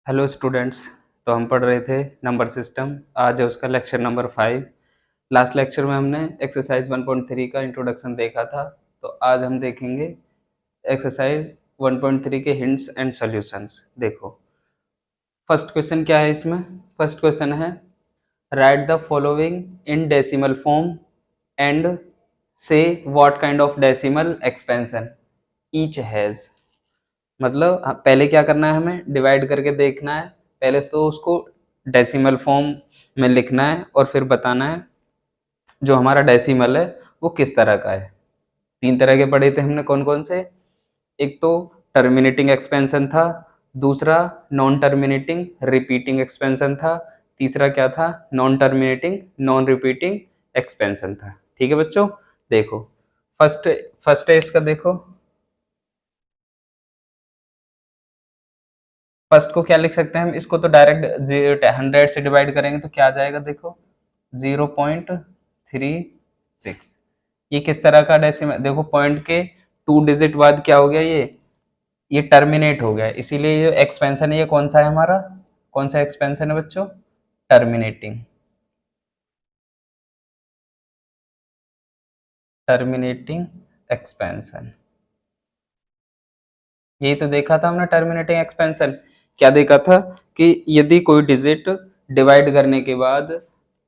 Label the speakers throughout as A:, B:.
A: Hello students. तो हम पढ़ रहे थे नंबर सिस्टम। आज है उसका लेक्चर नंबर 5। लास्ट लेक्चर में हमने एक्सरसाइज 1.3 का इंट्रोडक्शन देखा था। तो आज हम देखेंगे एक्सरसाइज 1.3 के हिंट्स एंड सॉल्यूशंस। देखो, फर्स्ट क्वेश्चन क्या है इसमें। फर्स्ट क्वेश्चन है write the following in decimal form and say what kind of decimal expansion each has. मतलब पहले क्या करना है, हमें डिवाइड करके देखना है। पहले तो उसको डेसिमल फॉर्म में लिखना है और फिर बताना है जो हमारा डेसिमल है वो किस तरह का है। तीन तरह के पढ़े थे हमने, कौन कौन से। एक तो टर्मिनेटिंग एक्सपेंशन था, दूसरा नॉन टर्मिनेटिंग रिपीटिंग एक्सपेंशन था, तीसरा क्या था, non terminating non repeating expansion था। ठीक है बच्चों, देखो फर्स्ट फर्स्ट है इसका। देखो फर्स्ट को क्या लिख सकते हैं हम, इसको तो डायरेक्ट 100 से डिवाइड करेंगे तो क्या आ जाएगा। देखो 0.36। ये किस तरह का डेसिमल, देखो पॉइंट के 2 डिजिट बाद क्या हो गया, ये टर्मिनेट हो गया, इसीलिए ये एक्सपेंशन है, ये कौन सा है हमारा, कौन सा एक्सपेंशन है बच्चों, टर्मिनेटिंग। टर्मिनेटिंग एक्सपेंशन, यही तो देखा था हमने। टर्मिनेटिंग एक्सपेंशन क्या देखा था कि यदि कोई डिजिट डिवाइड करने के बाद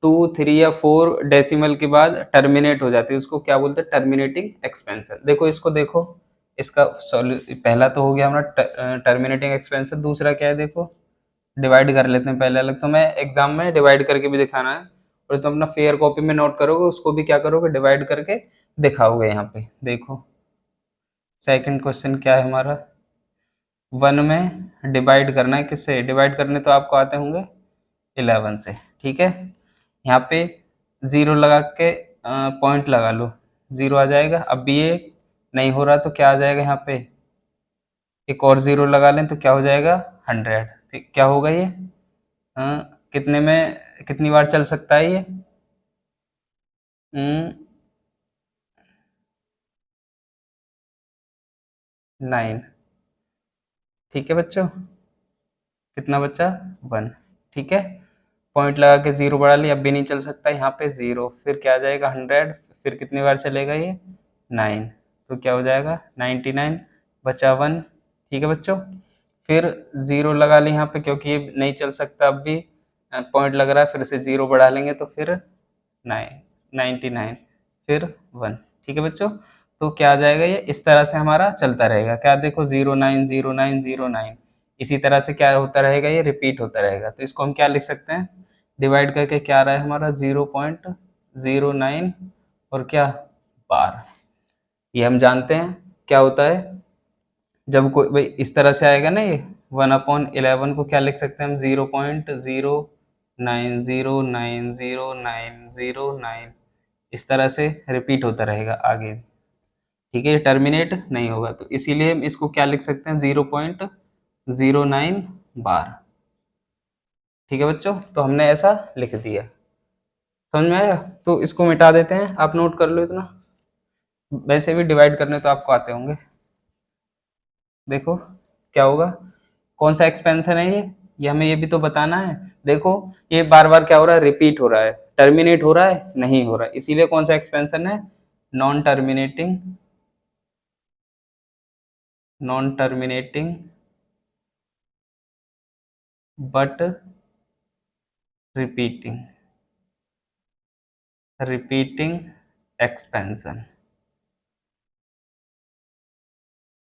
A: 2, 3 या 4 डेसिमल के बाद टर्मिनेट हो जाती है, उसको क्या बोलते हैं, टर्मिनेटिंग एक्सपेंशन। देखो इसको, देखो इसका पहला तो हो गया हमारा टर्मिनेटिंग एक्सपेंशन। दूसरा क्या है, देखो डिवाइड कर लेते हैं पहले अलग। तो मैं एग्जाम में डिवाइड करके भी दिखाना है, और तुम अपना फेयर कॉपी में नोट करोगे, उसको भी क्या करोगे, डिवाइड करके दिखाओगे यहाँ पे। देखो सेकंड क्वेश्चन क्या है हमारा, 1 में डिवाइड करना है, किससे डिवाइड करने तो आपको आते होंगे 11 से। ठीक है, यहाँ पे 0 लगा के पॉइंट लगा लो, 0 आ जाएगा। अब भी ये नहीं हो रहा तो क्या आ जाएगा, यहाँ पे एक और 0 लगा लें तो क्या हो जाएगा, 100। ठीक, क्या होगा ये, कितने में कितनी बार चल सकता है ये, 9। ठीक है बच्चों, कितना बच्चा, 1। ठीक है, पॉइंट लगा के 0 बढ़ा लिया, अब भी नहीं चल सकता, यहाँ पे 0, फिर क्या आ जाएगा 100, फिर कितनी बार चलेगा ये, 9, तो क्या हो जाएगा 99, बचा 1। ठीक है बच्चों, फिर 0 लगा ली यहाँ पे, क्योंकि ये नहीं चल सकता, अब भी पॉइंट लग रहा है, फिर से 0 बढ़ा लेंगे तो फिर 99, फिर 1। ठीक है बच्चों, तो क्या आ जाएगा, ये इस तरह से हमारा चलता रहेगा। क्या देखो 090909, इसी तरह से क्या होता रहेगा, ये रिपीट होता रहेगा। तो इसको हम क्या लिख सकते हैं, डिवाइड करके क्या आ रहा है हमारा 0.09 और क्या, बार। ये हम जानते हैं क्या होता है, जब कोई भाई इस तरह से आएगा ना, ये 1/11 को क्या लिख सकते हैं हम, 0.09090909, इस तरह से रिपीट होता रहेगा आगे। ठीक है, ये टर्मिनेट नहीं होगा, तो इसीलिए हम इसको क्या लिख सकते हैं, 0.09 बार। ठीक है बच्चों, तो हमने ऐसा लिख दिया, समझ में आया। तो इसको मिटा देते हैं, आप नोट कर लो इतना, वैसे भी डिवाइड करने तो आपको आते होंगे। देखो क्या होगा, कौन सा एक्सपेंशन है ये हमें ये भी तो बताना है। देखो ये बार बार क्या हो रहा है, रिपीट हो रहा है, टर्मिनेट हो रहा है, नहीं हो रहा है, इसीलिए कौन सा एक्सपेंशन है, non terminating, non terminating but repeating, repeating expansion,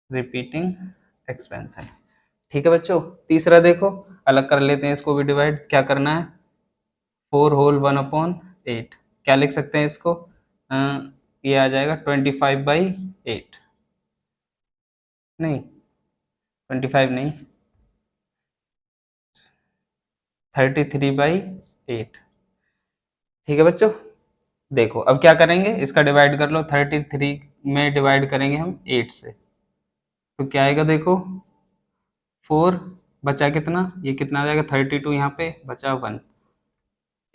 A: repeating expansion. ठीक है बच्चों, तीसरा देखो, अलग कर लेते हैं इसको भी डिवाइड। क्या करना है, 4 होल 1/8, क्या लिख सकते हैं इसको, ये आ जाएगा 25/8, नहीं 25 नहीं, 33/8। ठीक है बच्चों, देखो अब क्या करेंगे, इसका डिवाइड कर लो, 33 में डिवाइड करेंगे हम 8 से, तो क्या आएगा, देखो 4, बचा कितना, ये कितना आ जाएगा 32, यहाँ पे बचा 1।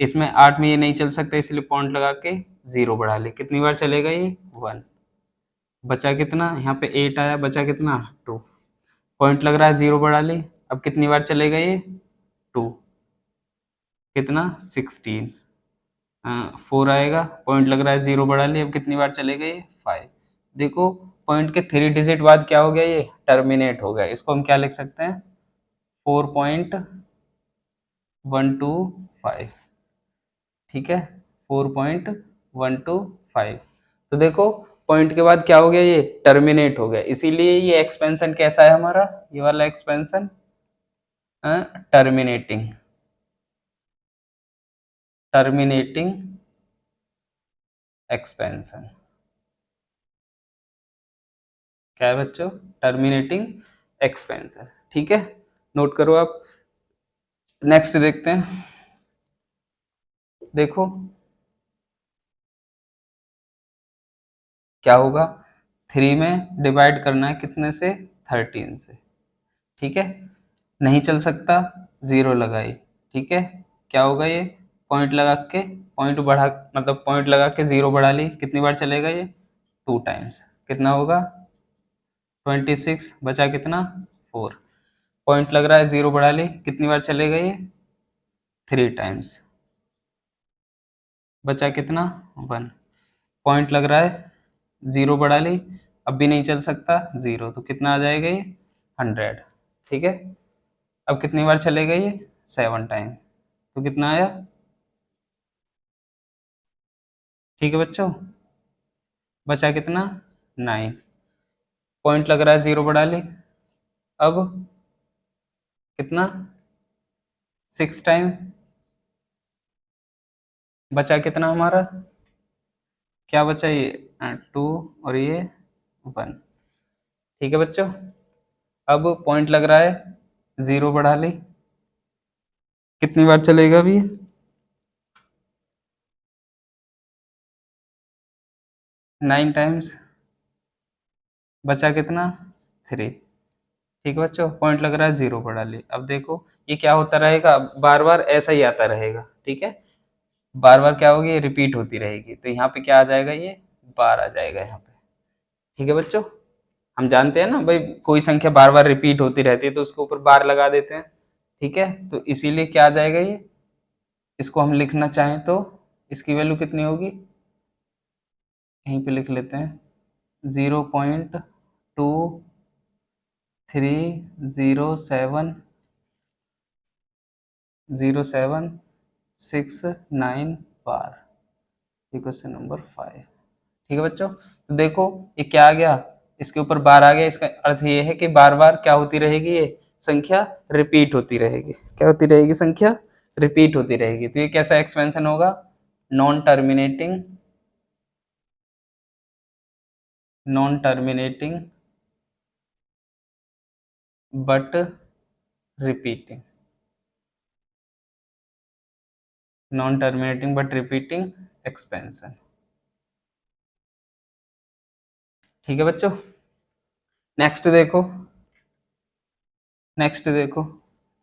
A: इसमें 8 में ये नहीं चल सकता, इसलिए पॉइंट लगा के 0 बढ़ा ले, कितनी बार चलेगा ये, 1। बचा कितना, यहाँ पे 8 आया, बचा कितना 2, पॉइंट लग रहा है 0 बढ़ा ली, अब कितनी बार चलेगा ये? 2, कितना 16, 4 आएगा, पॉइंट लग रहा है 0 बढ़ा लिया, अब कितनी बार चलेगा ये? 5। देखो पॉइंट के 3 डिजिट बाद क्या हो गया, ये टर्मिनेट हो गया। इसको हम क्या लिख सकते हैं? 4.125, ठीक है, 4.125। तो देखो पॉइंट के बाद क्या हो गया, ये टर्मिनेट हो गया, इसीलिए ये एक्सपेंशन कैसा है हमारा, ये वाला एक्सपेंशन टर्मिनेटिंग, टर्मिनेटिंग एक्सपेंशन। क्या है बच्चों? टर्मिनेटिंग एक्सपेंशन, ठीक है, नोट करो आप। नेक्स्ट देखते हैं। देखो क्या होगा, 3 में डिवाइड करना है कितने से? 13 से, ठीक है, नहीं चल सकता, 0 लगाई, ठीक है, क्या होगा ये? पॉइंट लगा के, पॉइंट बढ़ा, मतलब पॉइंट लगा के 0 बढ़ा ली, कितनी बार चलेगा ये? 2 टाइम्स, कितना होगा? 26, बचा कितना? 4, पॉइंट लग रहा है 0 बढ़ा ली, कितनी बार चलेगा ये? 3 टाइम्स, बचा कितना? 1, पॉइंट लग रहा है 0 बढ़ा ली, अब भी नहीं चल सकता, 0, तो कितना आ जाएगा ये? 100, ठीक है। अब कितनी बार चलेगा ये? 7 टाइम, तो कितना आया? ठीक है बच्चों, बचा कितना? 9, पॉइंट लग रहा है 0 बढ़ा ली, अब कितना? 6 टाइम, बचा कितना हमारा? क्या बचा ये? 2 और ये 1, ठीक है बच्चों। अब पॉइंट लग रहा है 0 बढ़ा ली, कितनी बार चलेगा अभी? 9 टाइम्स, बचा कितना? 3, ठीक है बच्चों, पॉइंट लग रहा है 0 बढ़ा ली। अब देखो ये क्या होता रहेगा, बार बार ऐसा ही आता रहेगा, ठीक है, बार बार क्या होगी, ये रिपीट होती रहेगी, तो यहाँ पे क्या आ जाएगा, ये बार आ जाएगा यहाँ पे, ठीक है बच्चों। हम जानते हैं ना भाई, कोई संख्या बार बार रिपीट होती रहती है तो उसके ऊपर बार लगा देते हैं, ठीक है, तो इसीलिए क्या आ जाएगा ये, इसको हम लिखना चाहें तो इसकी वैल्यू कितनी होगी, यहीं पे लिख लेते हैं, 0.2307 बार, ये क्वेश्चन नंबर 5, ठीक है बच्चों। तो देखो ये क्या आ गया, इसके ऊपर बार आ गया, इसका अर्थ ये है कि बार बार क्या होती रहेगी, ये संख्या रिपीट होती रहेगी, क्या होती रहेगी, संख्या रिपीट होती रहेगी। तो ये कैसा एक्सपेंशन होगा? Non terminating, non terminating but repeating, non terminating but repeating expansion, ठीक है बच्चों। नेक्स्ट देखो, नेक्स्ट देखो,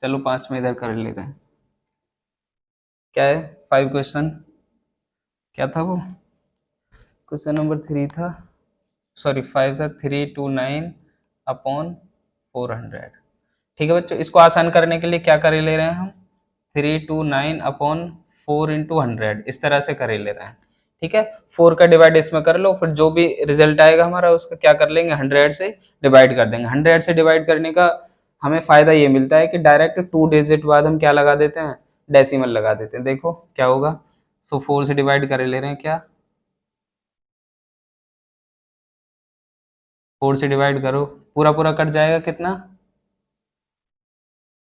A: चलो 5 में इधर कर लेते हैं। क्या है 5 क्वेश्चन, क्या था वो? क्वेश्चन नंबर 3 था, सॉरी 5 था, 329 अपॉन 400, ठीक है बच्चों। इसको आसान करने के लिए क्या कर ले रहे हैं हम, 329 अपॉन 4 × 100, इस तरह से कर ले रहे हैं, ठीक है। 4 का डिवाइड इसमें कर लो, फिर जो भी रिजल्ट आएगा हमारा उसका क्या कर लेंगे, 100 से डिवाइड कर देंगे। 100 से डिवाइड करने का हमें फायदा ये मिलता है कि डायरेक्ट 2 डिजिट बाद हम क्या लगा देते हैं, डेसिमल लगा देते हैं। देखो क्या होगा, सो 4 से डिवाइड कर ले रहे हैं, क्या 4 से डिवाइड करो, पूरा पूरा कट जाएगा, कितना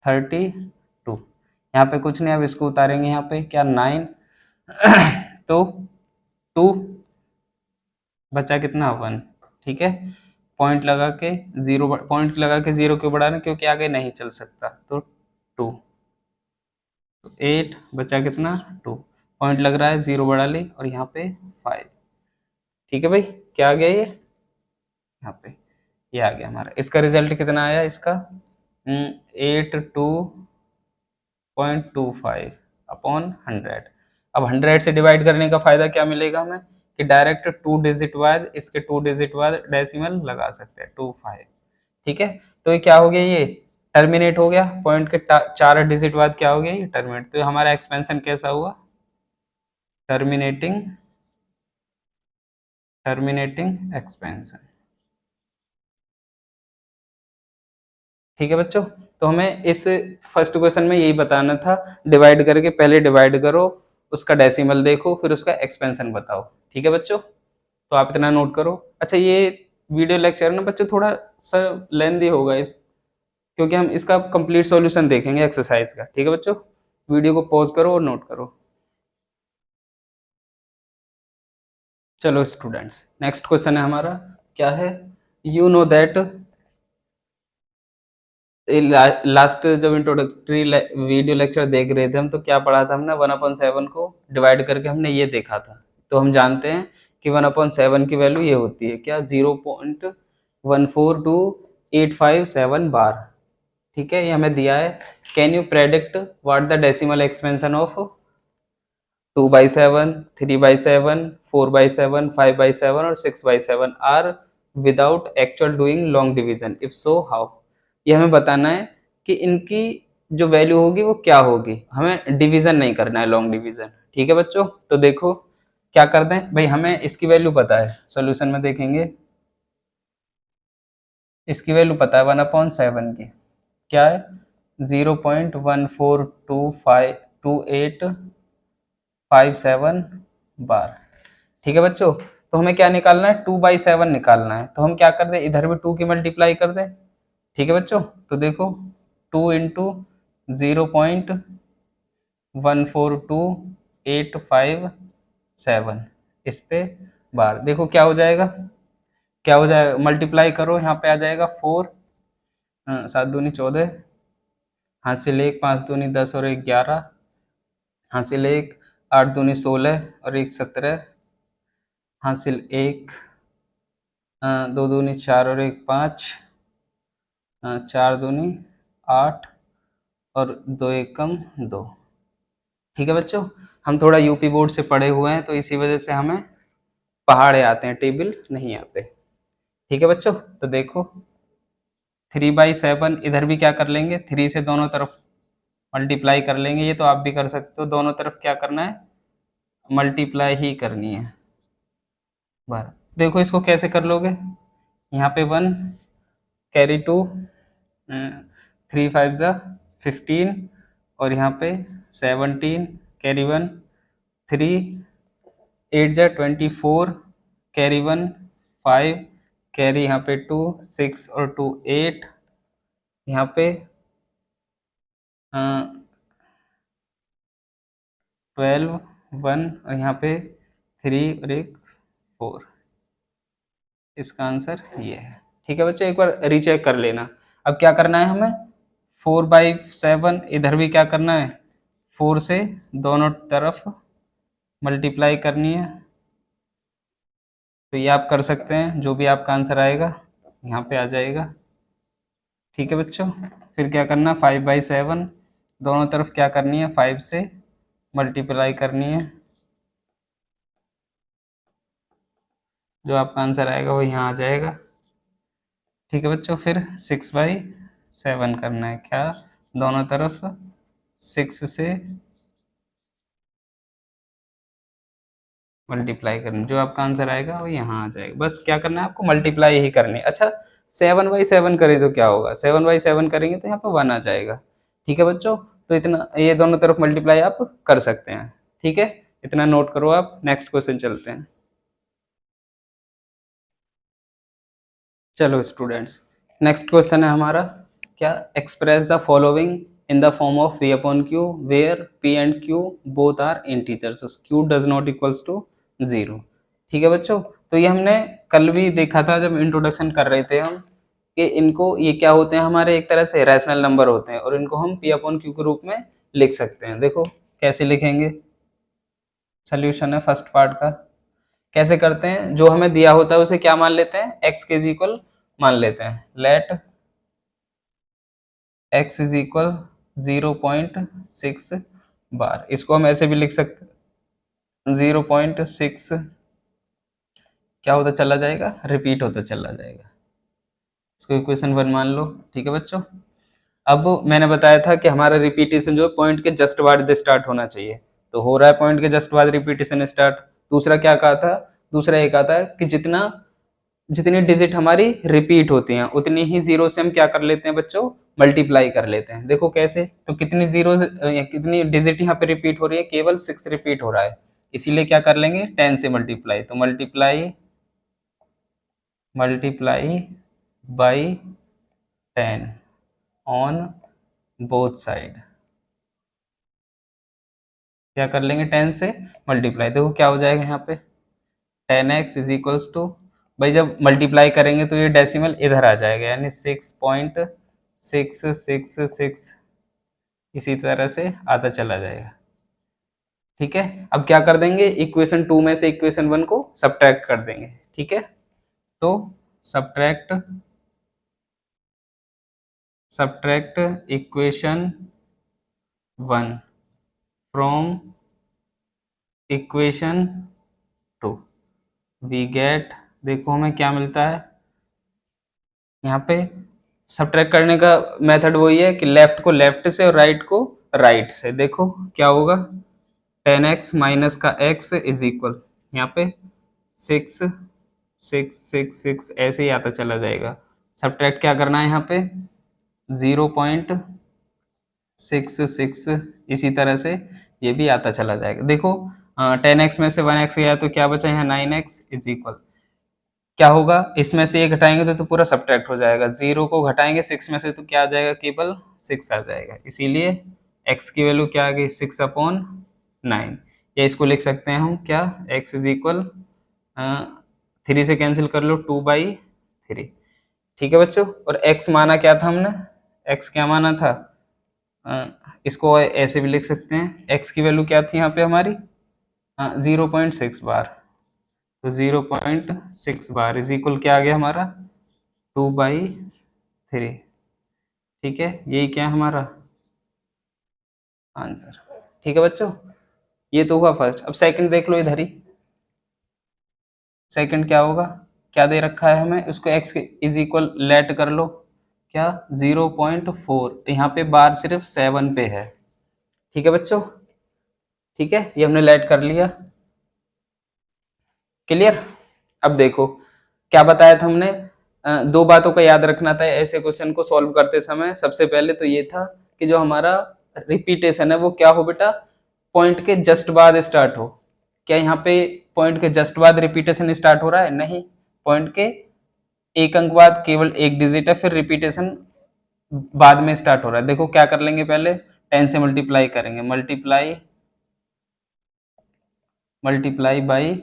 A: 32, यहाँ पे कुछ नहीं, अब इसको उतारेंगे, यहाँ पे क्या 9 तो 2, बचा कितना 1, ठीक है, पॉइंट लगा के 0, पॉइंट लगा के 0 क्यों बढ़ा रहे, क्योंकि आगे नहीं चल सकता, तो 2, 8, बचा कितना 2, पॉइंट लग रहा है 0 बढ़ा ली, और यहाँ पे 5, ठीक है भाई, क्या आ गया ये, यहाँ पे ये आ गया हमारा। इसका रिजल्ट कितना आया इसका, 82.25 अपॉन 100। अब 100 से डिवाइड करने का फायदा क्या मिलेगा हमें, कि डायरेक्ट 2 डिजिट बाद, इसके 2 डिजिट बाद डेसिमल लगा सकते हैं, 25, ठीक है। तो ये क्या हो गया, ये टर्मिनेट हो गया, पॉइंट के 4 डिजिट बाद क्या हो गया, ये टर्मिनेट। तो हमारा एक्सपेंशन कैसा हुआ, टर्मिनेटिंग, टर्मिनेटिंग एक्सपेंशन। ठीक है बच्चों, तो हमें इस फर्स्ट क्वेश्चन में यही बताना था, डिवाइड करके पहले डिवाइड करो, उसका डेसिमल देखो, फिर उसका एक्सपेंशन बताओ। ठीक है बच्चों, तो आप इतना नोट करो। अच्छा, ये वीडियो लेक्चर ना बच्चों थोड़ा सा लेंदी होगा इस, क्योंकि हम इसका कंप्लीट सॉल्यूशन देखेंगे एक्सरसाइज का। ठीक है बच्चों, वीडियो को पॉज करो और नोट करो। चलो स्टूडेंट्स, नेक्स्ट क्वेश्चन है हमारा, क्या है, यू नो दैट, लास्ट जब इंट्रोडक्टरी वीडियो लेक्चर देख रहे थे हम, तो क्या पढ़ा था हमने, 1/7 को डिवाइड करके हमने ये देखा था। तो हम जानते हैं कि 1/7 की वैल्यू ये होती है क्या, 0.14285 बार। ठीक है, ये हमें दिया है। Can you predict what the decimal expansion of 2/7, 3/7, 4/7, 5/7 और 6/7 are without actual doing long division, if so how. ये हमें बताना है कि इनकी जो वैल्यू होगी वो क्या होगी, हमें डिवीजन नहीं करना है, लॉन्ग डिवीजन। ठीक है बच्चों, तो देखो क्या करते हैं भाई, हमें इसकी वैल्यू पता है, सॉल्यूशन में देखेंगे, इसकी वैल्यू पता है 1/7 की, क्या है, 0.14285 बार। ठीक है बच्चों, तो हमें क्या निकालना है, 2/7 निकालना है। तो हम क्या कर दें, इधर भी 2 की मल्टीप्लाई कर दें। ठीक है बच्चों, तो देखो 2 इंटू 0.14285 इस पे बार, देखो क्या हो जाएगा, क्या हो जाएगा, मल्टीप्लाई करो, यहाँ पे आ जाएगा 4, 7 दूनी 14, हासिल 1, 5 दूनी 10 और 1 11, हासिल 1, 8 दूनी 16 और 1 17, हासिल 1, 2 दूनी 4 और 1 5, 4 दूनी 8 और 2 एकम 2। ठीक है बच्चों, हम थोड़ा यूपी बोर्ड से पढ़े हुए हैं, तो इसी वजह से हमें पहाड़े आते हैं, टेबल नहीं आते। ठीक है बच्चों, तो देखो 3/7 इधर भी क्या कर लेंगे, 3 से दोनों तरफ मल्टीप्लाई कर लेंगे, ये तो आप भी कर सकते हो, दोनों तरफ क्या करना है, मल्टीप्लाई ही करनी है बार। देखो इसको कैसे कर लोगे, यहाँ पे 1 कैरी 2, 3 5 जा 15 और यहाँ पे 17 कैरी 1, 3 8 जा 24 कैरी 1, 5 कैरी यहाँ पे 2, 6 और 2 8, यहाँ पे 12 1 और यहाँ पे 3 और एक 4, इसका आंसर ये है। ठीक है बच्चों, एक बार रीचेक कर लेना। अब क्या करना है हमें, 4/7 इधर भी क्या करना है, 4 से दोनों तरफ मल्टीप्लाई करनी है। तो ये आप कर सकते हैं, जो भी आपका आंसर आएगा यहाँ पे आ जाएगा। ठीक है बच्चों, फिर क्या करना, 5/7 दोनों तरफ क्या करनी है, 5 से मल्टीप्लाई करनी है, जो आपका आंसर आएगा वो यहाँ आ जाएगा। ठीक है बच्चों, फिर 6/7 करना है, क्या, दोनों तरफ 6 से मल्टीप्लाई करना, जो आपका आंसर आएगा वो यहाँ आ जाएगा। बस क्या करना है आपको, मल्टीप्लाई ही करनी है। अच्छा, 7/7 करें तो क्या होगा, 7/7 करेंगे तो यहाँ पे 1 आ जाएगा। ठीक है बच्चों, तो इतना ये दोनों तरफ मल्टीप्लाई आप कर सकते हैं। ठीक है, इतना नोट करो आप, नेक्स्ट क्वेश्चन चलते हैं। चलो स्टूडेंट्स, नेक्स्ट क्वेश्चन है हमारा, क्या, express the following in the form of v upon q where p and q both are integers, q does not equals to 0। ठीक है बच्चों, तो ये हमने कल भी देखा था जब इंट्रोडक्शन कर रहे थे हम, कि इनको, ये क्या होते हैं, हमारे एक तरह से रैशनल नंबर होते हैं, और इनको हम p अपॉन क्यू के रूप में लिख सकते हैं। देखो कैसे लिखेंगे, सोल्यूशन है फर्स्ट पार्ट का, कैसे करते हैं, जो हमें दिया होता है उसे क्या मान लेते हैं, x के इज इक्वल मान लेते हैं, लेट x इज इक्वल 0.6 बार। इसको हम ऐसे भी लिख सकते हैं, 0.6 क्या होता चला जाएगा, रिपीट होता चला जाएगा, इसको इक्वेशन 1 मान लो। ठीक है बच्चों, अब मैंने बताया था कि हमारा रिपीटेशन जो है पॉइंट के जस्ट बाद स्टार्ट होना चाहिए, तो हो रहा है पॉइंट के जस्ट बाद रिपीटेशन स्टार्ट। दूसरा क्या कहा था, दूसरा ये कहा था कि जितनी डिजिट हमारी रिपीट होती हैं उतनी ही जीरो से हम क्या कर लेते हैं बच्चों, मल्टीप्लाई कर लेते हैं। देखो कैसे, तो कितनी जीरो कितनी डिजिट यहाँ पे रिपीट हो रही है, केवल 6 रिपीट हो रहा है, इसीलिए क्या कर लेंगे 10 से मल्टीप्लाई, तो multiply multiply by 10 on both side, क्या कर लेंगे 10 से मल्टीप्लाई। देखो क्या हो जाएगा यहाँ पे 10x इज इक्वल्स टू, भाई जब मल्टीप्लाई करेंगे तो ये डेसिमल इधर आ जाएगा, यानी 6.666 इसी तरह से आता चला जाएगा। ठीक है, अब क्या कर देंगे, इक्वेशन 2 में से इक्वेशन 1 को सब्ट्रैक्ट कर देंगे। ठीक है, तो subtract subtract equation 1 from equation 2 we get, देखो हमें क्या मिलता है यहाँ पे। सब्ट्रैक्ट करने का मेथड वही है कि लेफ्ट को लेफ्ट से और राइट को राइट से। देखो क्या होगा, 10x माइनस का x इज इक्वल, यहाँ पे 6 ऐसे ही आता चला जाएगा। सब्ट्रैक्ट क्या करना है यहाँ पे 0.66, इसी तरह से ये भी आता चला जाएगा। देखो 10x में से 1x गया तो क्या बचा यहाँ 9x इज इक्वल, क्या होगा इसमें से ये घटाएंगे तो पूरा सब्ट्रैक्ट हो जाएगा, 0 को घटाएंगे 6 में से तो क्या आ जाएगा, केवल 6 आ जाएगा, इसीलिए x की वैल्यू क्या आ गई 6/9, या इसको लिख सकते हैं हम क्या, x इज इक्वल 3 से कैंसिल कर लो 2/3। ठीक है बच्चों, और x माना क्या था हमने, x क्या माना था, इसको ऐसे भी लिख सकते हैं, x की वैल्यू क्या थी यहाँ पे हमारी 0.6 बार, तो 0.6 बार इज इक्वल क्या आ गया हमारा 2/3। ठीक है, यही क्या है हमारा आंसर। ठीक है बच्चों, ये तो हुआ फर्स्ट। अब सेकंड देख लो इधर ही, सेकंड क्या होगा, क्या दे रखा है हमें, उसको x इज इक्वल लेट कर लो क्या 0.4, यहाँ पे बार सिर्फ 7 पे है। ठीक है बच्चों, ठीक है, ये हमने लेट कर लिया, क्लियर। अब देखो क्या बताया था हमने, दो बातों का याद रखना था ऐसे क्वेश्चन को सॉल्व करते समय। सबसे पहले तो ये था कि जो हमारा रिपीटेशन है वो क्या हो बेटा, पॉइंट के जस्ट बाद स्टार्ट हो। क्या यहाँ पे पॉइंट के जस्ट बाद रिपीटेशन स्टार्ट हो रहा है, नहीं, पॉइंट के एक अंक बाद केवल एक डिजिट है, फिर रिपीटेशन बाद में स्टार्ट हो रहा है। देखो क्या कर लेंगे, पहले 10 से मल्टीप्लाई करेंगे, मल्टीप्लाई बाई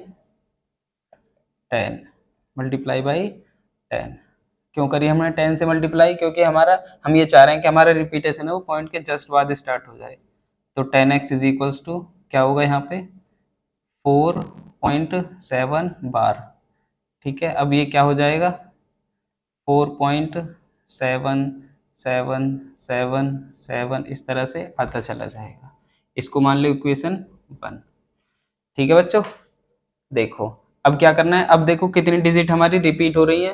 A: 10, मल्टीप्लाई बाई 10। क्यों करिए हमने 10 से मल्टीप्लाई, क्योंकि हमारा हम ये चाह रहे हैं कि हमारा रिपीटेशन है वो पॉइंट के जस्ट बाद स्टार्ट हो जाए। तो 10x इज इक्वल्स टू क्या होगा यहाँ पे 4.7 बार। ठीक है, अब ये क्या हो जाएगा 4.7777 इस तरह से आता चला जाएगा। इसको मान लो इक्वेशन 1। ठीक है बच्चों, देखो अब क्या करना है, अब देखो कितनी डिजिट हमारी रिपीट हो रही है,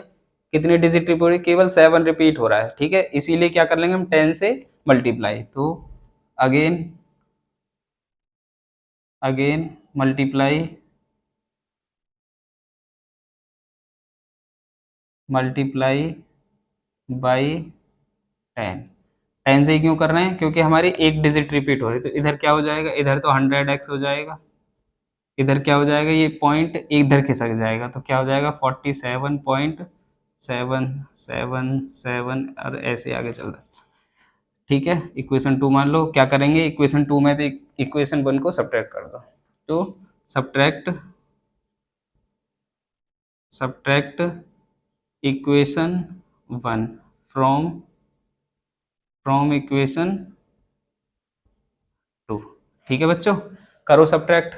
A: कितनी डिजिट रिपीट हो रही है, केवल 7 रिपीट हो रहा है। ठीक है, इसीलिए क्या कर लेंगे हम 10 से मल्टीप्लाई, तो अगेन मल्टीप्लाई बाई 10। 10 से क्यों कर रहे हैं, क्योंकि हमारी एक डिजिट रिपीट हो रही है, तो इधर क्या हो जाएगा, इधर तो 100x हो जाएगा, इधर क्या हो जाएगा, ये पॉइंट इधर खिसक जाएगा, तो क्या हो जाएगा 47.777 और ऐसे आगे चल रहा है। ठीक है, इक्वेशन 2 मान लो, क्या करेंगे इक्वेशन 2 में तो इक्वेशन 1 को सब्ट्रैक्ट कर दो, तो सब्ट्रैक्ट इक्वेशन 1 फ्रॉम इक्वेशन 2। ठीक है बच्चों, करो सब्ट्रैक्ट,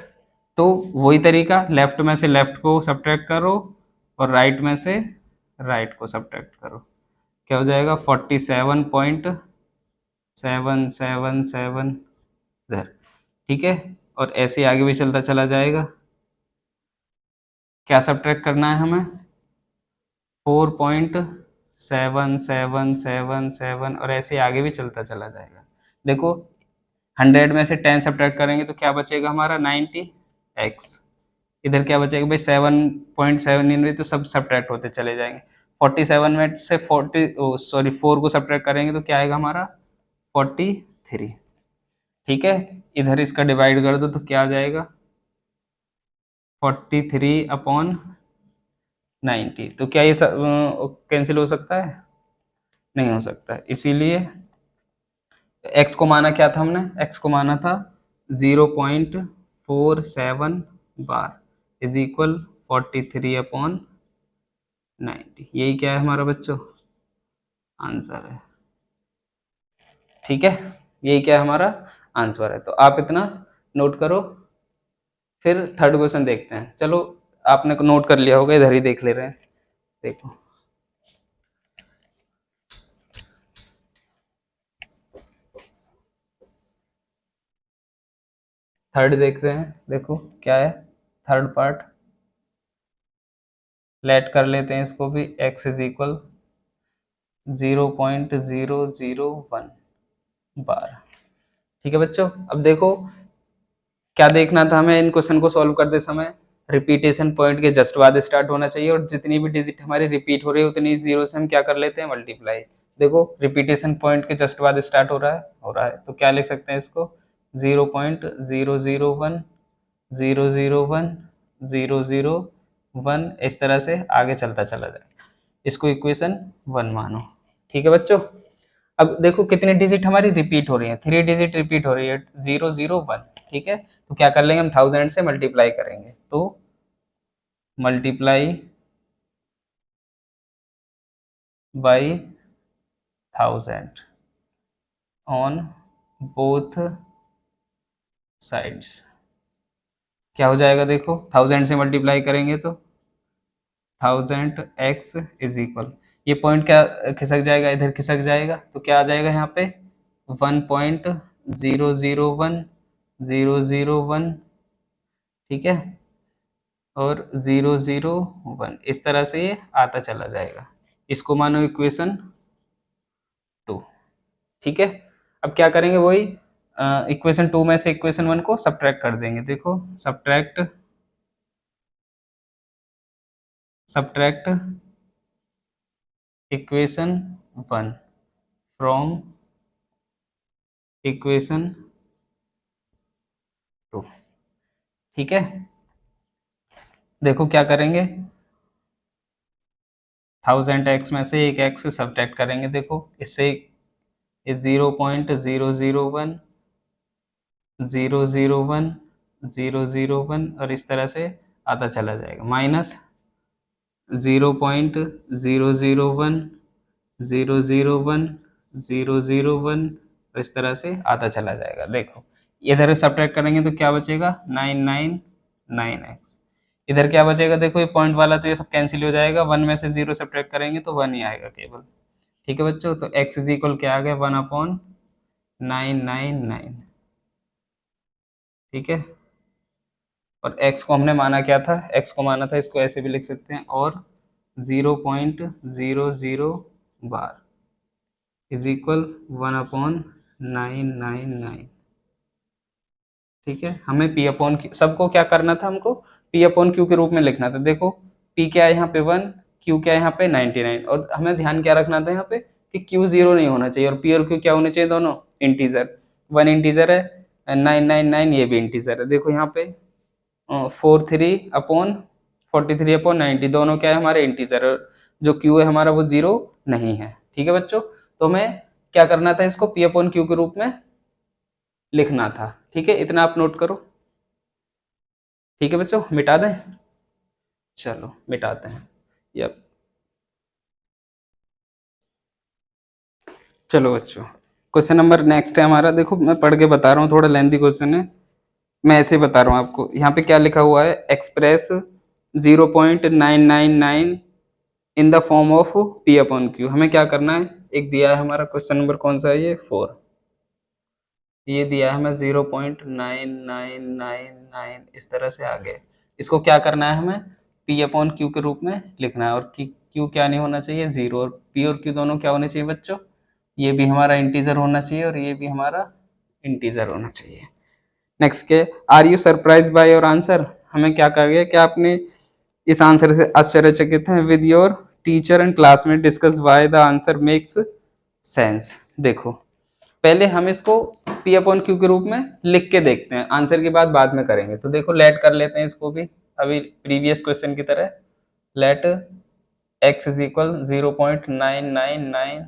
A: तो वही तरीका, लेफ्ट में से लेफ्ट को सब्ट्रैक्ट करो और राइट में से राइट को सब्ट्रैक्ट करो, क्या हो जाएगा 47.777 इधर। ठीक है, और ऐसे आगे भी चलता चला जाएगा। क्या सब्ट्रैक्ट करना है हमें 7 7 7 7 और ऐसे आगे भी चलता चला जाएगा। देखो 100 में से 10 सब्ट्रैक्ट करेंगे तो क्या बचेगा हमारा 90 एक्स। इधर क्या बचेगा भाई 7.7 इन तो सब सब्ट्रैक्ट होते चले जाएंगे। 47 में से 4 को सब्ट्रैक्ट करेंगे तो क्या आएगा हमारा 43। ठीक है, इधर इसका डिवाइड कर दो तो क्या आ जाएगा 43/90। तो क्या ये कैंसिल हो सकता है? नहीं हो सकता है। इसीलिए x को माना क्या था हमने? x को माना था 0.47 बार इज इक्वल 43/90। यही क्या है हमारा बच्चों आंसर है। ठीक है, यही क्या है हमारा आंसर है। तो आप इतना नोट करो, फिर थर्ड क्वेश्चन देखते हैं। चलो आपने नोट कर लिया होगा, इधर ही देख ले रहे हैं। देखो थर्ड देख रहे हैं, देखो क्या है थर्ड पार्ट। लेट कर लेते हैं इसको भी, x इज इक्वल 0.001 बार। ठीक है बच्चों, अब देखो क्या देखना था हमें इन क्वेश्चन को सॉल्व करते समय। रिपीटेशन पॉइंट के जस्ट बाद स्टार्ट होना चाहिए और जितनी भी डिजिट हमारी रिपीट हो रही है उतनी जीरो से हम क्या कर लेते हैं मल्टीप्लाई। देखो रिपीटेशन पॉइंट के जस्ट बाद स्टार्ट हो रहा है तो क्या लिख सकते हैं इसको 0.001 001 001 इस तरह से आगे चलता चला जाएगा। इसको इक्वेशन 1 मानो। ठीक है बच्चों, अब देखो कितने डिजिट हमारी रिपीट हो रही है, 3 डिजिट रिपीट हो रही है 001। ठीक है, तो क्या कर लेंगे हम 1000 से मल्टीप्लाई करेंगे तो multiply by 1000 on both sides. क्या हो जाएगा देखो 1000 से मल्टीप्लाई करेंगे तो 1000x इज इक्वल, ये पॉइंट क्या खिसक जाएगा, इधर खिसक जाएगा तो क्या आ जाएगा यहाँ पे 1.001 ठीक है, और 001 इस तरह से ये आता चला जाएगा। इसको मानो इक्वेशन 2। ठीक है, अब क्या करेंगे वही इक्वेशन 2 में से इक्वेशन 1 को सब्ट्रैक्ट कर देंगे। देखो सब्ट्रैक्ट इक्वेशन 1 फ्रॉम इक्वेशन 2। ठीक है, देखो क्या करेंगे 1000x में से एक x सब्ट्रैक्ट करेंगे। देखो इससे 0.001 001 001 और इस तरह से आता चला जाएगा माइनस 0.001 001 001 और इस तरह से आता चला जाएगा। देखो इधर सब्ट्रैक्ट करेंगे तो क्या बचेगा 999x। इधर क्या बचेगा देखो ये पॉइंट वाला तो ये सब कैंसिल हो जाएगा, 1 में से 0 सब्ट्रैक्ट करेंगे तो 1 ही आएगा केवल। ठीक है बच्चों, तो x इज इक्वल क्या आ गया 1/999। ठीक है, और x को हमने माना क्या था, x को माना था इसको ऐसे भी लिख सकते हैं और 0.00 बार इज इक्वल 1/999। ठीक है, हमें p अपॉन क्यू सबको क्या करना था, हमको p अपॉन क्यू के रूप में लिखना था। देखो p क्या है यहाँ पे 1, q क्या है यहाँ पे 99 और हमें ध्यान क्या रखना था यहाँ पे कि q 0 नहीं होना चाहिए और p और q क्या होने चाहिए दोनों इंटीजर। 1 इंटीजर है 999 ये भी इंटीजर है। देखो यहाँ पे 43/90 दोनों क्या है हमारे इंटीजर, जो q है हमारा वो 0 नहीं है। ठीक है बच्चों, तो हमें क्या करना था इसको p अपॉन क्यू के रूप में लिखना था। ठीक है, इतना आप नोट करो। ठीक है बच्चों, मिटा दें, चलो मिटाते हैं। यप, चलो बच्चों क्वेश्चन नंबर नेक्स्ट है हमारा। देखो मैं पढ़ के बता रहा हूँ, थोड़ा लेंथी क्वेश्चन है, मैं ऐसे बता रहा हूँ आपको। यहाँ पे क्या लिखा हुआ है express 0.999 in the form of p upon Q. हमें क्या करना है, एक दिया है हमारा क्वेश्चन नंबर कौन सा है ये 4, ये दिया है हमें 0.9999 इस तरह से आगे। इसको क्या करना है हमें P अपॉन Q के रूप में लिखना है, और Q क्या नहीं होना चाहिए, 0, और P और Q दोनों क्या होने चाहिए बच्चों, ये भी हमारा इंटीजर होना चाहिए और ये भी हमारा इंटीजर होना चाहिए। नेक्स्ट के, are you surprise by your answer, हमें क्या कहा गया, क्या आपने इस आंसर से आश्चर्यचकित हैं, with your teacher and classmate discuss why the answer makes sense. देखो पहले हम इसको P अपॉन Q के रूप में लिख के देखते हैं, आंसर की बात बाद में करेंगे। तो देखो लेट कर लेते हैं इसको भी अभी प्रीवियस क्वेश्चन की तरह, लेट x इज इक्वल 0.999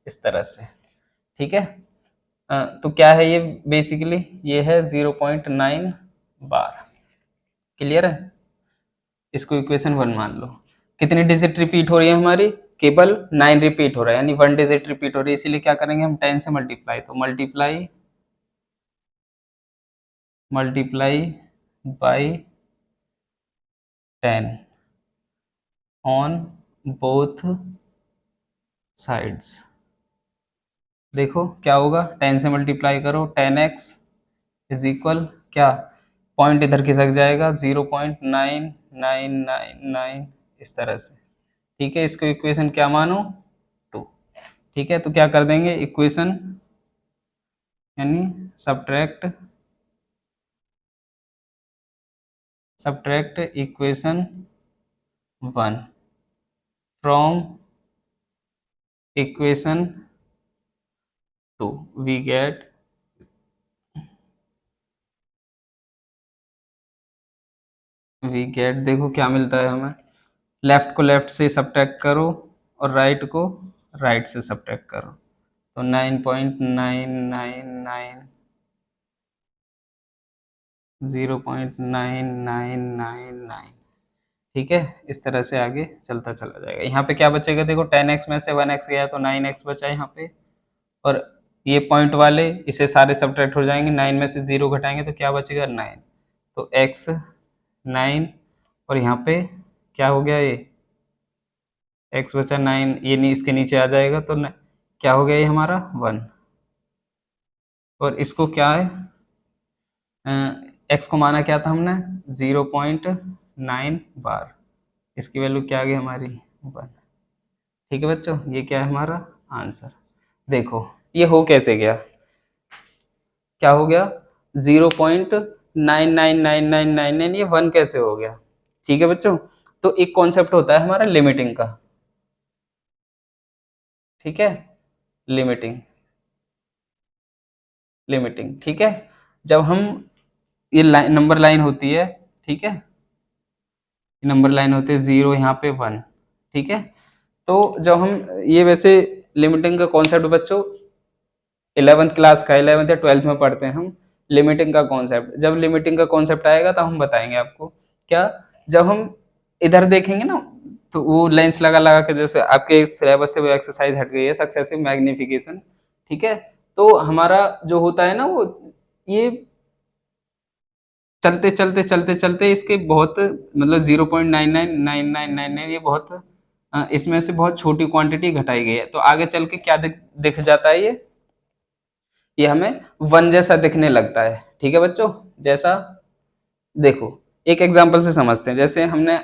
A: इस तरह से, ठीक है। तो क्या है ये, बेसिकली ये है 0.9 बार, क्लियर है। इसको इक्वेशन 1 मान लो। कितनी डिजिट रिपीट हो रही है हमारी, केवल 9 रिपीट हो रहा है, यानी 1 डिजिट रिपीट हो रही है, इसीलिए क्या करेंगे हम 10 से मल्टीप्लाई, तो multiply by 10 on both sides. देखो क्या होगा, 10 से मल्टीप्लाई करो, 10x इज इक्वल क्या, पॉइंट इधर खिसक जाएगा 0.9999 इस तरह से, ठीक है। इसको इक्वेशन क्या मानो, 2, ठीक है। तो क्या कर देंगे इक्वेशन, यानी subtract equation 1 from equation 2, we get देखो क्या मिलता है हमें, लेफ्ट को लेफ्ट से सब्ट्रैक्ट करो और राइट को राइट से सब्ट्रैक्ट करो, तो 0.999, ठीक है। इस तरह से आगे चलता चला जाएगा। यहाँ पे क्या बचेगा, देखो 10x में से 1x गया तो 9x बचा यहाँ पे, और ये पॉइंट वाले इसे सारे सब्ट्रैक्ट हो जाएंगे, 9 में से 0 घटाएंगे तो क्या बचेगा 9, तो x 9, और यहाँ पे क्या हो गया, ये x बचा 9, ये नहीं इसके नीचे आ जाएगा, तो क्या हो गया ये हमारा 1, और इसको क्या है, x को माना क्या था हमने 0.9 बार, इसकी वैल्यू क्या आ गई हमारी 1, ठीक है बच्चों। ये क्या है हमारा आंसर। देखो ये हो कैसे गया, क्या हो गया 0.99999, ये 1 कैसे हो गया, ठीक है बच्चों। तो एक कॉन्सेप्ट होता है हमारा लिमिटिंग का, ठीक है, लिमिटिंग, ठीक है। जब हम ये नंबर लाइन होती है, ठीक है, नंबर लाइन होती है 0, यहाँ पे 1, ठीक है। तो जब हम ये वैसे लिमिटिंग का कॉन्सेप्ट बच्चों 11th क्लास का, 11th या 12th में पढ़ते हैं हम लिमिटिंग का कॉन्सेप्ट। जब लिमिटिंग का कॉन्सेप्ट आएगा तो हम बताएंगे आपको क्या, जब हम इधर देखेंगे ना, तो वो लेंस लगा लगा के, जैसे आपके सिलेबस से वो एक्सरसाइज हट गई है, सक्सेसिव मैग्निफिकेशन, ठीक है। तो हमारा जो होता है ना, वो ये चलते चलते चलते चलते इसके बहुत मतलब 0.999999, ये बहुत इसमें से बहुत छोटी क्वांटिटी घटाई गई है, तो आगे चल के क्या दिख जाता है, ये हमें 1 जैसा दिखने लगता है, ठीक है बच्चों। जैसा देखो एक एग्जांपल से समझते हैं, जैसे हमने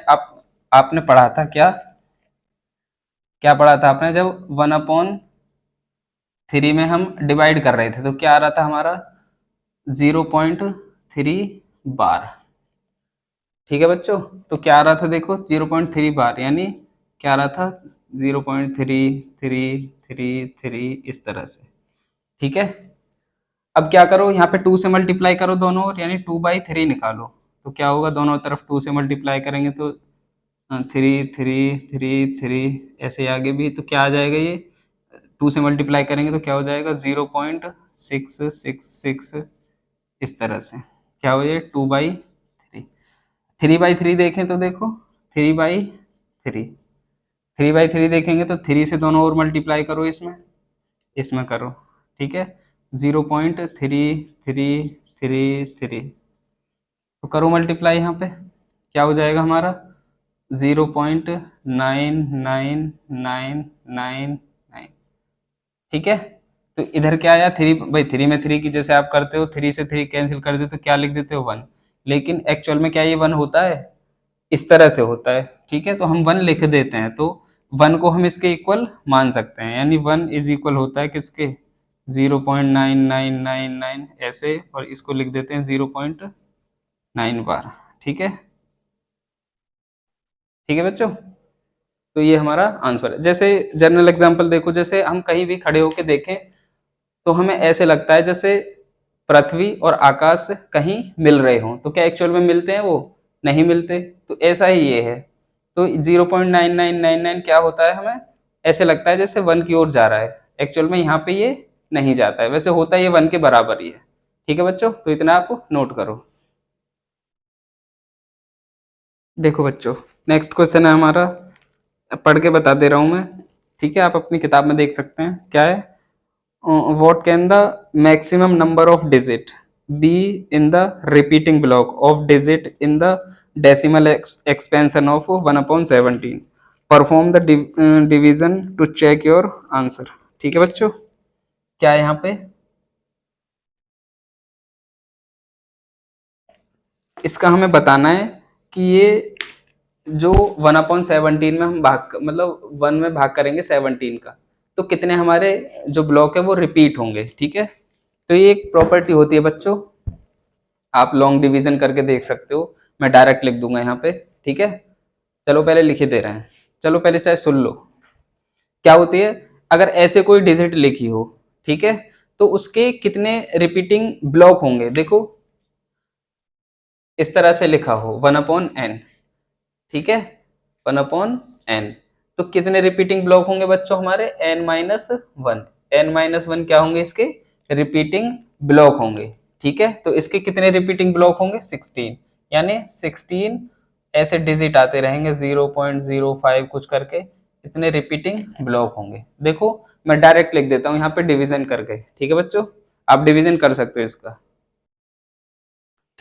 A: आपने पढ़ा था, क्या क्या पढ़ा था आपने, जब 1/3 में हम डिवाइड कर रहे थे तो क्या आ रहा था हमारा 0.3 बार, ठीक है बच्चों। तो क्या आ रहा था, देखो 0.3 बार, यानी क्या आ रहा था 0.3333 इस तरह से, ठीक है। अब क्या करो, यहाँ पे 2 से मल्टीप्लाई करो दोनों ओर, यानी 2/3 निकालो, तो क्या होगा, दोनों तरफ 2 से मल्टीप्लाई करेंगे तो 3 ऐसे आगे भी, तो क्या आ जाएगा, ये 2 से मल्टीप्लाई करेंगे तो क्या हो जाएगा 0.666 इस तरह से, क्या हो जाए 2/3। 3/3 देखें तो देखो 3/3, 3/3 देखेंगे तो 3 से दोनों ओर मल्टीप्लाई करो, इसमें करो, ठीक है, 0.3333, तो करो मल्टीप्लाई, यहाँ पे क्या हो जाएगा हमारा 0.99999, ठीक है। तो इधर क्या आया 3/3 में 3 की जैसे आप करते हो 3 से 3 कैंसिल कर देते तो क्या लिख देते हो 1, लेकिन एक्चुअल में क्या ये 1 होता है, इस तरह से होता है, ठीक है। तो हम 1 लिख देते हैं, तो 1 को हम इसके इक्वल मान सकते हैं, यानी 1 इज इक्वल होता है किसके, 0.9999 ऐसे, और इसको लिख देते हैं 0.9 बार, ठीक है। ठीक है बच्चों, तो ये हमारा आंसर है। जैसे जनरल एग्जांपल देखो, जैसे हम कहीं भी खड़े होके देखें तो हमें ऐसे लगता है जैसे पृथ्वी और आकाश कहीं मिल रहे हों, तो क्या एक्चुअल में मिलते हैं? वो नहीं मिलते। तो ऐसा ही ये है, तो 0.9999 क्या होता है, हमें ऐसे लगता है जैसे 1 की ओर जा रहा है, एक्चुअल में यहाँ पे ये नहीं जाता है, वैसे होता है ये 1 के बराबर ही है। ठीक है बच्चों, तो इतना आप नोट करो। देखो बच्चों, नेक्स्ट क्वेश्चन है हमारा, पढ़ के बता दे रहा हूँ मैं, ठीक है, आप अपनी किताब में देख सकते हैं। क्या है, what can the maximum number of digit be in the repeating block of digit in the decimal expansion of 1/17? Perform the division to check your answer। ठीक है बच्चों, क्या है यहाँ पे, इसका हमें बताना है कि ये जो 1/17 में हम भाग, मतलब 1 में भाग करेंगे 17 का, तो कितने हमारे जो ब्लॉक है वो रिपीट होंगे। ठीक है, तो ये एक प्रॉपर्टी होती है बच्चों, आप लॉन्ग डिवीजन करके देख सकते हो, मैं डायरेक्ट लिख दूंगा यहाँ पे। ठीक है, चलो पहले लिख ही दे रहे हैं, चलो पहले चाहे सुन लो। क्या होती है, अगर ऐसे कोई डिजिट लिखी हो, ठीक है, तो उसके कितने रिपीटिंग ब्लॉक होंगे। देखो इस तरह से लिखा हो 1/n, ठीक है, 1/n, तो कितने रिपीटिंग ब्लॉक होंगे बच्चों हमारे, n-1। n-1 क्या होंगे, इसके रिपीटिंग ब्लॉक होंगे। ठीक है, तो इसके कितने रिपीटिंग ब्लॉक होंगे, 16, यानी 16 ऐसे डिजिट आते रहेंगे 0.05 कुछ करके, इतने रिपीटिंग ब्लॉक होंगे। देखो मैं डायरेक्ट लिख देता हूँ यहाँ पे डिवीजन करके। ठीक है बच्चों, आप डिवीजन कर सकते हो इसका।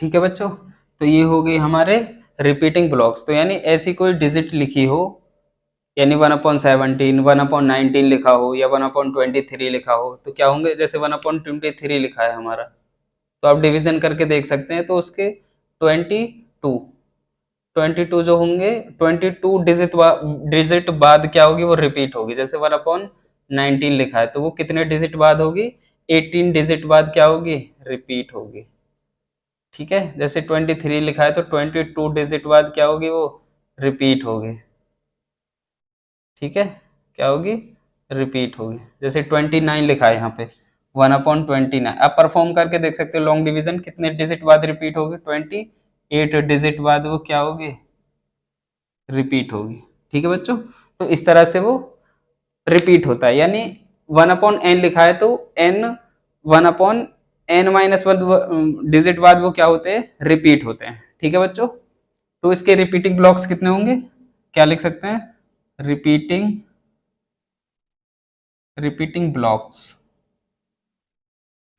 A: ठीक है बच्चों, तो ये हो गई हमारे रिपीटिंग ब्लॉक्स। तो यानी ऐसी कोई डिजिट लिखी हो, यानी 1/17, 1/19 लिखा हो या 1/23 लिखा हो, तो क्या होंगे, जैसे 1/23 लिखा है हमारा, तो आप डिवीजन करके देख सकते हैं, तो उसके 22 22 जो होंगे, 22 डिजिट बाद क्या होगी, वो रिपीट होगी। जैसे 1/19 लिखा है, तो वो कितने डिजिट बाद होगी, 18 डिजिट बाद क्या होगी, रिपीट होगी। ठीक है, जैसे 23 लिखा है, तो 22 डिजिट बाद क्या होगी, वो रिपीट होगी। ठीक है, क्या होगी, रिपीट होगी। जैसे 29 लिखा है यहाँ पे, 1/29, आप परफॉर्म करके देख सकते हो लॉन्ग डिवीजन, कितने डिजिट बाद रिपीट होगी, 28 डिजिट बाद वो क्या होगी, रिपीट होगी। ठीक है बच्चों, तो इस तरह से वो रिपीट होता है, यानी 1/n लिखा है, तो n 1/n-1 डिजिट बाद वो क्या होते हैं, रिपीट होते हैं। ठीक है बच्चों, तो इसके रिपीटिंग ब्लॉक्स कितने होंगे, क्या लिख सकते हैं, रिपीटिंग ब्लॉक्स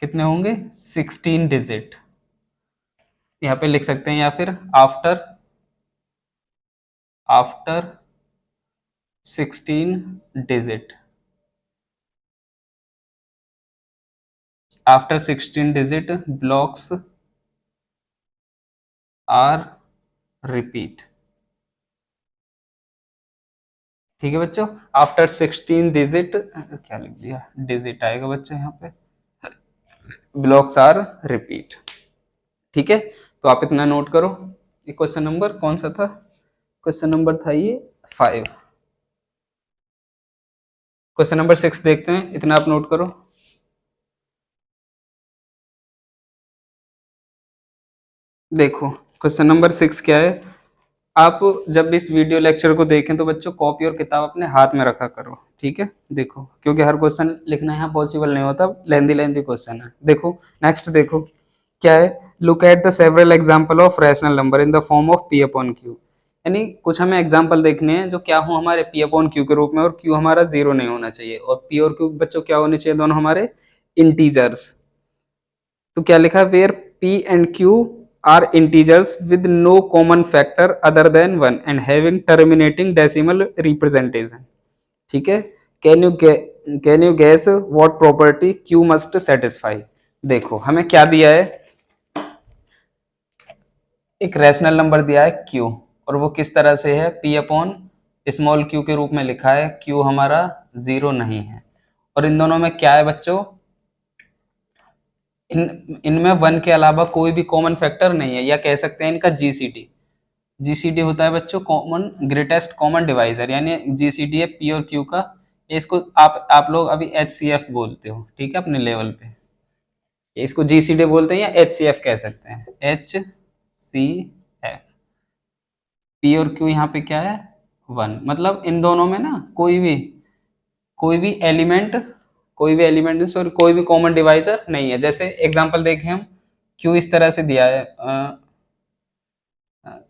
A: कितने होंगे, 16 डिजिट, यहाँ पे लिख सकते हैं, या फिर after 16 digit, after 16 digit blocks are repeat. ठीक है बच्चों, आफ्टर 16 डिजिट, क्या लिख दिया, डिजिट आएगा बच्चों यहाँ पे, ब्लॉक्स आर रिपीट। ठीक है, तो आप इतना नोट करो। ये क्वेश्चन नंबर कौन सा था, क्वेश्चन नंबर था ये 5। क्वेश्चन नंबर 6 देखते हैं, इतना आप नोट करो। देखो क्वेश्चन नंबर 6 क्या है, आप जब भी इस वीडियो लेक्चर को देखें तो बच्चों कॉपी और किताब अपने हाथ में रखा करो। ठीक है, देखो क्योंकि हर क्वेश्चन लिखना यहाँ पॉसिबल नहीं होता, लेंदी क्वेश्चन है। देखो नेक्स्ट देखो क्या है, look at the several example of rational number in the form of p upon q। यानी कुछ हमें एग्जांपल देखने हैं जो क्या हो हमारे p अपॉन q के रूप में, और q हमारा 0 नहीं होना चाहिए, और p और q बच्चों क्या होने चाहिए, दोनों हमारे इंटीजर्स। तो क्या लिखा है, where p and q are integers with no common factor other than 1 and having terminating decimal representation. ठीक है, can you guess what property q must satisfy. देखो हमें क्या दिया है, एक रैशनल नंबर दिया है q, और वो किस तरह से है, p अपॉन स्मॉल q के रूप में लिखा है, q हमारा 0 नहीं है। और इन दोनों में क्या है बच्चों, इनमें 1 के अलावा कोई भी कॉमन फैक्टर नहीं है, या कह सकते हैं इनका जीसीडी। जीसीडी होता है बच्चों कॉमन ग्रेटेस्ट कॉमन डिवाइजर, यानी जीसीडी है पी और क्यू का। इसको आप लोग अभी एचसीएफ बोलते हो, ठीक है, अपने लेवल पे। इसको जीसीडी बोलते हैं या एचसीएफ कह सकते हैं, एचसीएफ। पी और क्यू यहाँ पे क्या है, 1। मतलब इन दोनों में ना कोई भी एलिमेंट सॉरी कोई भी कॉमन डिवाइजर नहीं है। जैसे एग्जांपल देखें हम, क्यू इस तरह से दिया है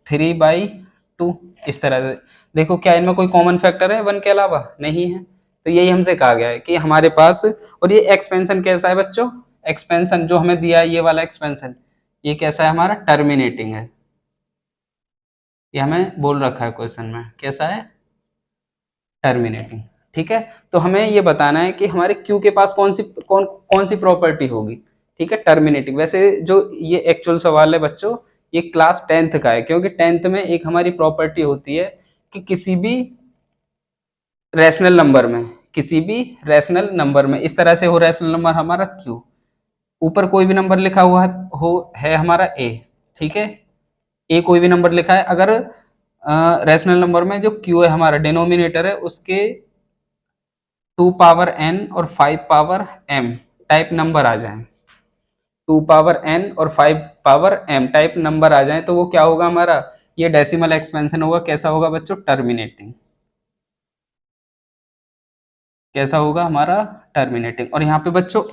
A: 3/2, इस तरह से। देखो क्या इनमें कोई कॉमन फैक्टर है 1 के अलावा, नहीं है। तो यही हमसे कहा गया है कि हमारे पास, और ये एक्सपेंशन कैसा है बच्चों, एक्सपेंशन जो हमें दिया है ये वाला एक्सपेंशन, ये कैसा है हमारा, टर्मिनेटिंग है। ये हमें बोल रखा है क्वेश्चन में, कैसा है, टर्मिनेटिंग। ठीक है, तो हमें ये बताना है कि हमारे क्यू के पास कौन सी प्रॉपर्टी होगी। ठीक है, टर्मिनेटिंग। वैसे जो ये एक्चुअल सवाल है बच्चों, ये क्लास 10th का है, क्योंकि 10th में एक हमारी प्रॉपर्टी होती है कि किसी भी रैशनल नंबर में इस तरह से हो, रैशनल नंबर हमारा क्यू, ऊपर कोई भी नंबर लिखा हुआ है हमारा ए, ठीक है, ए कोई भी नंबर लिखा है, अगर रैशनल नंबर में जो क्यू है हमारा डिनोमिनेटर है उसके 2 पावर n और 5 पावर m टाइप नंबर आ जाए, 2 पावर n और 5 पावर m टाइप नंबर आ जाए, तो वो क्या होगा हमारा, ये डेसिमल एक्सपेंशन होगा। कैसा होगा बच्चों, टर्मिनेटिंग। कैसा होगा हमारा, टर्मिनेटिंग। और यहाँ पे बच्चों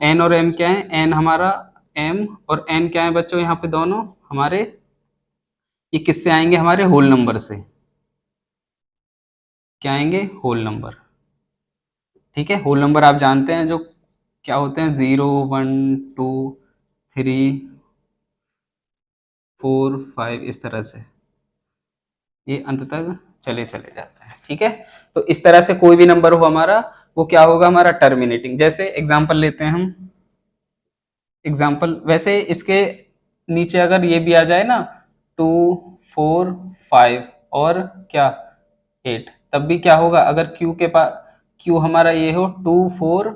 A: n और m क्या है, n हमारा m और n क्या है बच्चों, यहाँ पे दोनों हमारे, ये किससे आएंगे, हमारे होल नंबर से। क्या आएंगे, होल नंबर। ठीक है, होल नंबर आप जानते हैं जो क्या होते हैं, 0 1 2 3 4 5, इस तरह से ये अंत तक चले जाता है। ठीक है, तो इस तरह से कोई भी नंबर हो हमारा, वो क्या होगा हमारा, टर्मिनेटिंग। जैसे एग्जांपल लेते हैं हम, एग्जांपल वैसे इसके नीचे अगर ये भी आ जाए ना, 2 4 5 और क्या 8, तब भी क्या होगा, अगर क्यू के पास, क्यू हमारा ये हो 2 4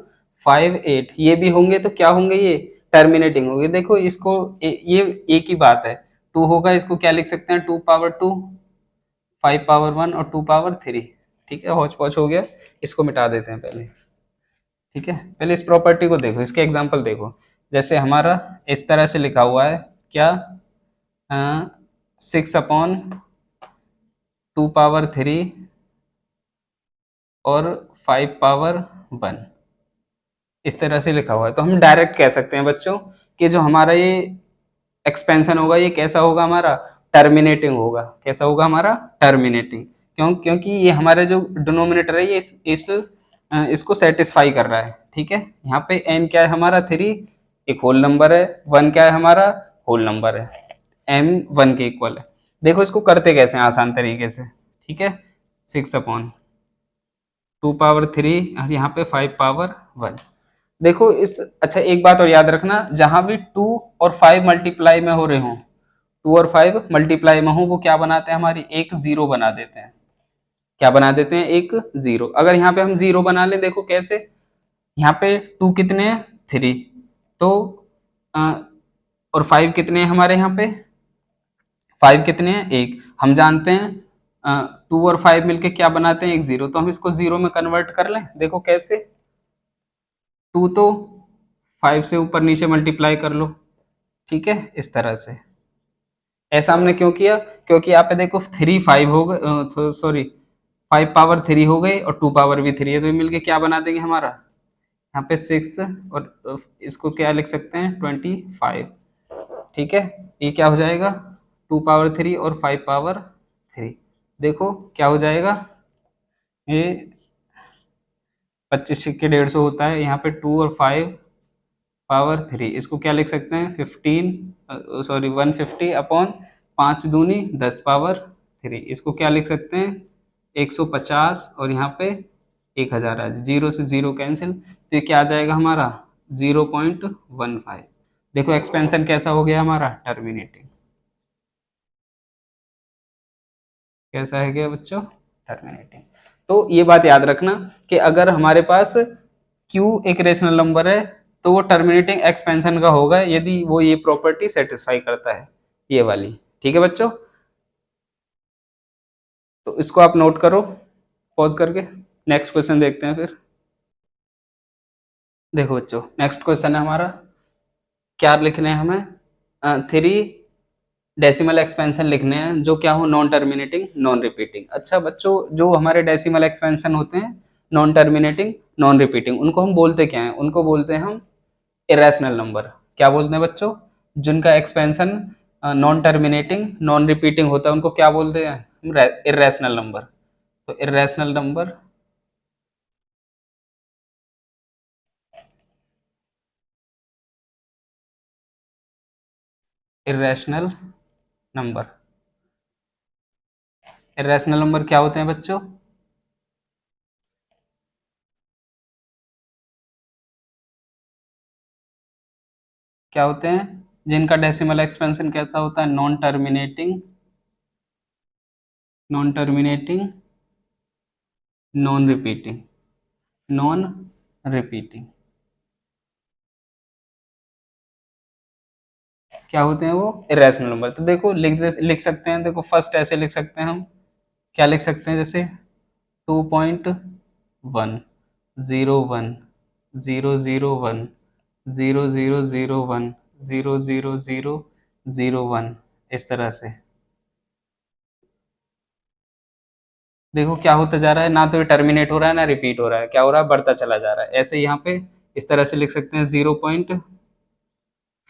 A: 5 8, ये भी होंगे तो क्या होंगे, ये टर्मिनेटिंग होंगे। देखो इसको ये एक ही बात है, 2 होगा, इसको क्या लिख सकते हैं, 2 पावर 2, 5 पावर 1 और 2 पावर 3। ठीक है, हौच पौच हो गया, इसको मिटा देते हैं पहले। ठीक है, पहले इस प्रॉपर्टी को देखो, इसके एग्जांपल देखो। जैसे हमारा इस तरह से लिखा हुआ है, क्या, 6/2 पावर 3 और 5 पावर 1, इस तरह से लिखा हुआ है। तो हम डायरेक्ट कह सकते हैं बच्चों कि जो हमारा ये एक्सपेंशन होगा ये कैसा होगा हमारा, टर्मिनेटिंग होगा। कैसा होगा हमारा, टर्मिनेटिंग। क्योंकि ये हमारा जो डिनोमिनेटर है ये इसको सेटिस्फाई कर रहा है। ठीक है, यहाँ पे n क्या है हमारा, 3, एक होल नंबर है, 1 क्या है हमारा, होल नंबर है, m 1 के इक्वल है। देखो इसको करते कैसे हैं आसान तरीके से। ठीक है, 6/2 पावर 3 और यहाँ पे 5 पावर 1। देखो इस, अच्छा एक बात और याद रखना, जहां भी 2 और 5 मल्टीप्लाई में हो रहे हों, 2 और 5 मल्टीप्लाई में हो, वो क्या बनाते हैं, हमारी एक जीरो बना देते हैं। क्या बना देते हैं, एक जीरो। अगर यहाँ पे हम जीरो बना लें, देखो कैसे, यहाँ पे 2 कितने हैं, 3, तो और 5 कितने हैं हमारे यहाँ पे, 5 कितने हैं, एक। हम जानते हैं 2 और 5 मिलके क्या बनाते हैं, एक जीरो। तो हम इसको जीरो में कन्वर्ट कर लें, देखो कैसे, 2 तो 5 से ऊपर नीचे मल्टीप्लाई कर लो। ठीक है, इस तरह से। ऐसा हमने क्यों किया, क्योंकि यहाँ पे देखो 3 5 हो गए, सॉरी 5 पावर 3 हो गए और 2 पावर भी 3 है, तो ये मिलके क्या बना देंगे हमारा, यहाँ पे 6 और इसको क्या लिख सकते हैं, 25। ठीक है, ये क्या हो जाएगा, 2 पावर 3 और 5 पावर 3। देखो क्या हो जाएगा, ये 25 सिक्के 150 होता है, यहाँ पे 2 और 5 पावर 3, इसको क्या लिख सकते हैं, 150/5 दूनी 10 पावर 3, इसको क्या लिख सकते हैं, 150, और यहाँ पे 1000 आज, जीरो से जीरो कैंसिल, तो ये क्या आ जाएगा हमारा, 0.15। देखो एक्सपेंशन कैसा हो गया हमारा, टर्मिनेटिंग। कैसा है क्या बच्चों, टर्मिनेटिंग। तो ये बात याद रखना कि अगर हमारे पास q एक रेशनल नंबर है तो वो टर्मिनेटिंग एक्सपेंशन का होगा यदि वो ये प्रॉपर्टी सेटिस्फाई करता है, ये वाली। ठीक है बच्चों, तो इसको आप नोट करो पॉज करके। नेक्स्ट क्वेश्चन देखते हैं फिर। देखो बच्चों, नेक्स्ट क्वेश्चन है हमारा, क्या लिखने हैं हमें, थ्री डेसिमल एक्सपेंशन लिखने हैं जो क्या हो, नॉन टर्मिनेटिंग नॉन रिपीटिंग। अच्छा बच्चों, जो हमारे डेसिमल एक्सपेंशन होते हैं नॉन टर्मिनेटिंग नॉन रिपीटिंग, उनको हम बोलते क्या हैं, उनको बोलते हैं हम इरेशनल नंबर। क्या बोलते हैं बच्चों, जिनका expansion non terminating non repeating होता है उनको क्या बोलते हैं, इरेशनल नंबर। तो irrational number, irrational number, irrational number क्या होते हैं बच्चों, क्या होते हैं, जिनका डेसिमल एक्सपेंशन कैसा होता है, non terminating non terminating non repeating, non repeating क्या होते हैं वो, इरेशनल नंबर। तो देखो लिख सकते हैं, देखो फर्स्ट ऐसे लिख सकते हैं हम, क्या लिख सकते हैं, जैसे 2.1 0 1 0 0 0 1 0 0 0 0 1, इस तरह से। देखो क्या होता जा रहा है, ना तो ये टर्मिनेट हो रहा है ना रिपीट हो रहा है, क्या हो रहा है, बढ़ता चला जा रहा है। ऐसे यहाँ पे इस तरह से लिख सकते हैं, 0.52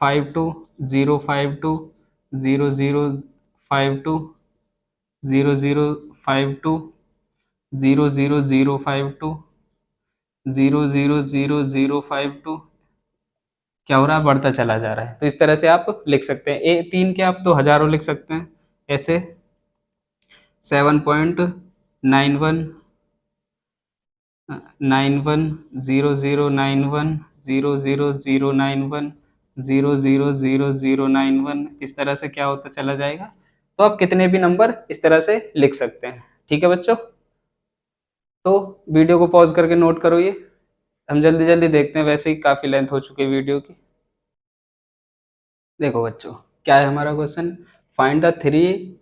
A: 0 0 52 0 0 0 0 52 0 0 0 52 0 0 0 0 52, क्या हो रहा है, बढ़ता चला जा रहा है। तो इस तरह से आप लिख सकते हैं, ए तीन के आप तो हजारों लिख सकते हैं ऐसे, 7.91 91 00 0 0 0 91 इस तरह से क्या होता चला जाएगा। तो आप कितने भी नंबर इस तरह से लिख सकते हैं। ठीक है बच्चों, तो वीडियो को पॉज करके नोट करो ये, हम जल्दी जल्दी देखते हैं, वैसे ही काफी लेंथ हो चुकी है वीडियो की। देखो बच्चों, क्या है हमारा question, find the three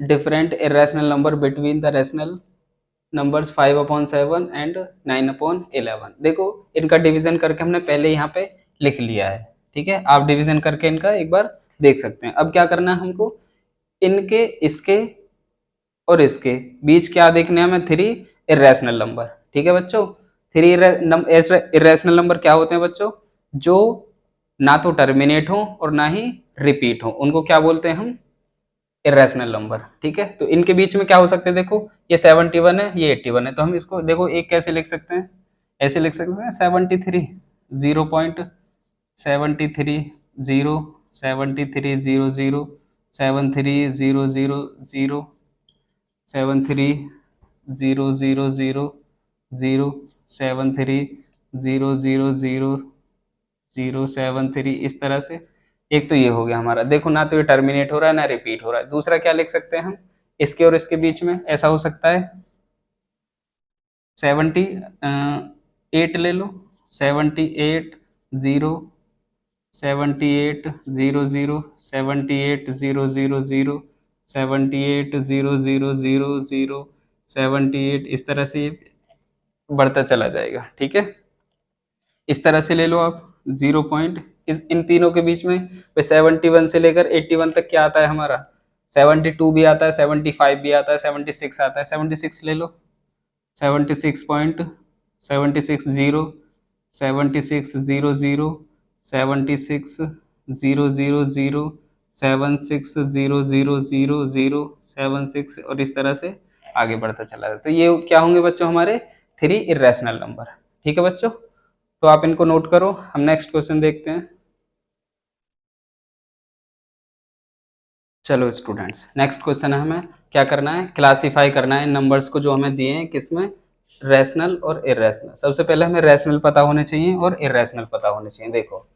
A: different irrational number between the rational numbers 5/7 and 9/11। देखो इनका डिवीजन करके हमने पहले यहाँ पे लिख लिया है, ठीक है, आप डिवीजन करके इनका एक बार देख सकते हैं। अब क्या करना है हमको, इनके इसके और इसके बीच क्या देखने हैं हमें, थ्री इरेशनल नंबर। ठीक है बच्चों, थ्री इरेशनल नंबर क्या होते हैं बच्चों, जो ना तो टर्मिनेट हो और ना ही रिपीट हो, उनको क्या बोलते हैं हम, इरेशनल नंबर। ठीक है, तो इनके बीच में क्या हो सकते हैं, देखो ये 71 है, ये 81 है, तो हम इसको देखो एक कैसे लिख सकते हैं, ऐसे लिख सकते हैं 73 0.73 0 73 00 73 इस तरह से। एक तो ये हो गया हमारा, देखो ना तो ये टर्मिनेट हो रहा है ना रिपीट हो रहा है। दूसरा क्या लिख सकते हैं हम, इसके और इसके बीच में ऐसा हो सकता है 78 ले लो, 78 0 78 00 78 000 78 0000 78 इस तरह से बढ़ता चला जाएगा। ठीक है, इस तरह से ले लो आप, 0 पॉइंट इन तीनों के बीच में 71 से लेकर 81 तक क्या आता है हमारा, 72 भी आता है, 75 भी आता है, 76 आता है, 76 ले लो, 76 76 0 76 00 76 000 76 000 76 और इस तरह से आगे बढ़ता चला जाता है। तो ये क्या होंगे बच्चों, हमारे थ्री इरेशनल नंबर। ठीक है बच्चों, तो आप इनको नोट करो, हम नेक्स्ट क्वेश्चन देखते हैं। चलो स्टूडेंट्स, नेक्स्ट क्वेश्चन है, हमें क्या करना है, क्लासिफाई करना है नंबर्स को जो हमें दिए हैं, किसमें, रैशनल और इरेशनल। सबसे पहले हमें रैशनल पता होने चाहिए और इरेशनल पता होने चाहिए। देखो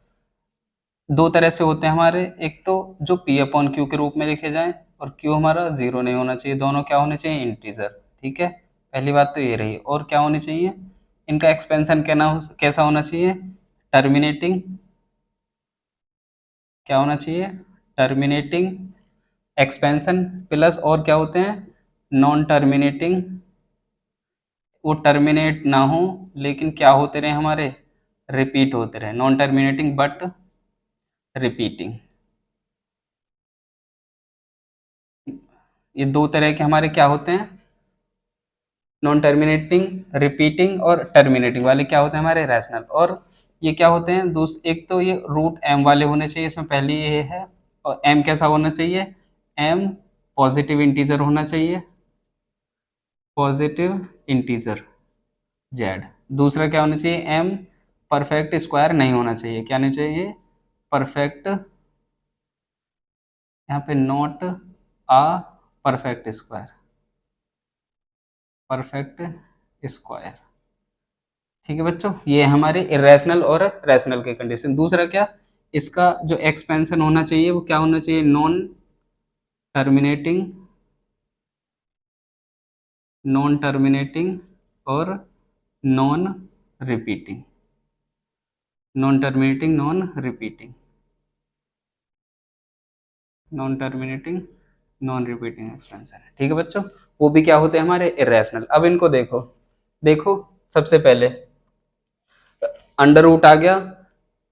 A: दो तरह से होते हैं हमारे, एक तो जो P/Q के रूप में लिखे जाएं, और क्यू हमारा 0 नहीं होना चाहिए, दोनों क्या होने चाहिए, इंटीजर। ठीक है, पहली बात तो ये रही। और क्या होनी चाहिए, इनका एक्सपेंशन कैसा होना चाहिए, टर्मिनेटिंग, क्या होना चाहिए, टर्मिनेटिंग एक्सपेंशन प्लस, और क्या होते हैं, नॉन टर्मिनेटिंग, वो टर्मिनेट ना हो लेकिन क्या होते रहे हमारे, रिपीट होते रहे, नॉन टर्मिनेटिंग बट रिपीटिंग। ये दो तरह के हमारे क्या होते हैं, नॉन टर्मिनेटिंग रिपीटिंग और टर्मिनेटिंग वाले क्या होते हैं हमारे, रैशनल। और ये क्या होते हैं, एक तो ये रूट एम वाले होने चाहिए, इसमें पहले ये है। और एम कैसा होना चाहिए, एम पॉजिटिव इंटीजर होना चाहिए, पॉजिटिव इंटीजर जेड। दूसरा क्या होना चाहिए, एम परफेक्ट स्क्वायर नहीं होना चाहिए, क्या नहीं चाहिए, परफेक्ट, यहाँ पे not a perfect square, perfect square. ठीक है बच्चों, ये हमारे इरेशनल और रैशनल के कंडीशन। दूसरा क्या, इसका जो एक्सपेंशन होना चाहिए वो क्या होना चाहिए, नॉन टर्मिनेटिंग, नॉन टर्मिनेटिंग और non repeating, non terminating non repeating, non terminating non repeating expansion है। ठीक है बच्चों, वो भी क्या होते हैं हमारे इरेशनल। अब इनको देखो, देखो सबसे पहले अंडर रूट आ गया,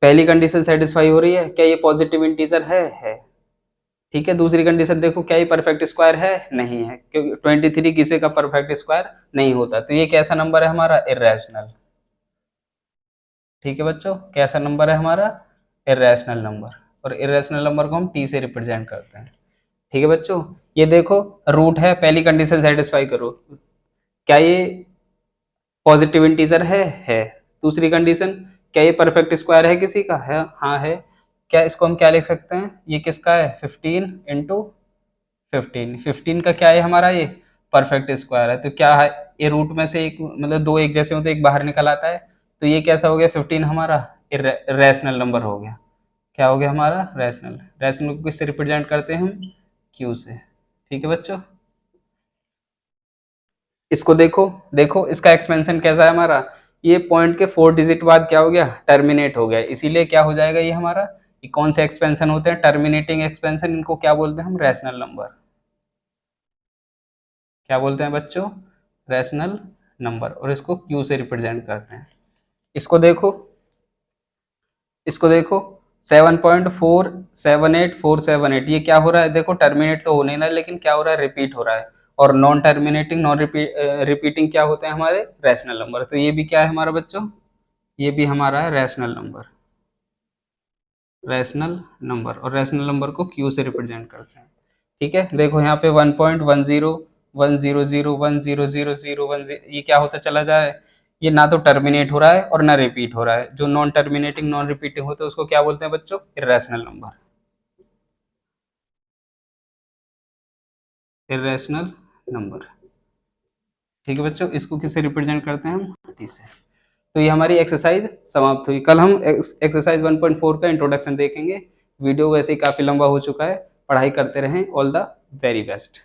A: पहली कंडीशन सेटिस्फाई हो रही है, क्या ये पॉजिटिव इंटीजर है। ठीक है, दूसरी कंडीशन देखो, क्या ये परफेक्ट स्क्वायर है, नहीं है, क्योंकि 23 किसी का परफेक्ट स्क्वायर नहीं होता, तो ये कैसा नंबर है हमारा, इरेशनल। ठीक है बच्चों, कैसा नंबर है हमारा, इरेशनल नंबर। और इरेशनल नंबर को हम टी से रिप्रेजेंट करते हैं। ठीक है बच्चों, ये देखो रूट है, पहली कंडीशन सेटिस्फाई करो, क्या ये पॉजिटिव इंटीजर है। दूसरी कंडीशन, क्या ये परफेक्ट स्क्वायर है किसी का, है, हाँ है। क्या इसको हम क्या लिख सकते हैं, ये किसका है, 15 इंटू 15 का क्या है हमारा, ये परफेक्ट स्क्वायर है। तो क्या है, ये रूट में से एक, मतलब दो एक जैसे हो तो एक बाहर निकल आता है, तो ये कैसा हो गया, 15 हमारा रैशनल नंबर हो गया। क्या हो गया हमारा, रैशनल। रैशनल को किससे रिप्रेजेंट करते हैं हम, क्यू से। ठीक है बच्चों, इसको देखो, देखो इसका एक्सपेंशन कैसा है हमारा, ये पॉइंट के 4 डिजिट बाद क्या हो गया, टर्मिनेट हो गया, इसीलिए क्या हो जाएगा ये हमारा, ये कौन से एक्सपेंशन होते हैं, टर्मिनेटिंग एक्सपेंशन, इनको क्या बोलते हैं हम, रैशनल नंबर। क्या बोलते हैं बच्चों, रैशनल नंबर। और इसको क्यू से रिप्रेजेंट करते हैं। इसको देखो, इसको देखो 7.478478, ये क्या हो रहा है, देखो टर्मिनेट तो हो नहीं रहा है, लेकिन क्या हो रहा है, रिपीट हो रहा है। और नॉन टर्मिनेटिंग नॉन रिपीटिंग क्या होते हैं हमारे, रैशनल नंबर। तो ये भी क्या है हमारा बच्चों, ये भी हमारा है रैशनल नंबर, रैशनल नंबर। और रैशनल नंबर को क्यू से रिप्रेजेंट करते हैं। ठीक है, देखो यहाँ पे 1.10 100 100 ये क्या होता चला जाए, ये ना तो टर्मिनेट हो रहा है और ना रिपीट हो रहा है। जो नॉन टर्मिनेटिंग नॉन रिपीटिंग होता है उसको क्या बोलते हैं बच्चों, इरेशनल नंबर, इरेशनल नंबर। ठीक है बच्चों, इसको किससे रिप्रेजेंट करते हैं हम, टी से। तो ये हमारी एक्सरसाइज समाप्त हुई। कल हम एक्सरसाइज 1.4 का इंट्रोडक्शन देखेंगे। वीडियो वैसे ही काफ़ी लंबा हो चुका है, पढ़ाई करते रहें। All the very best.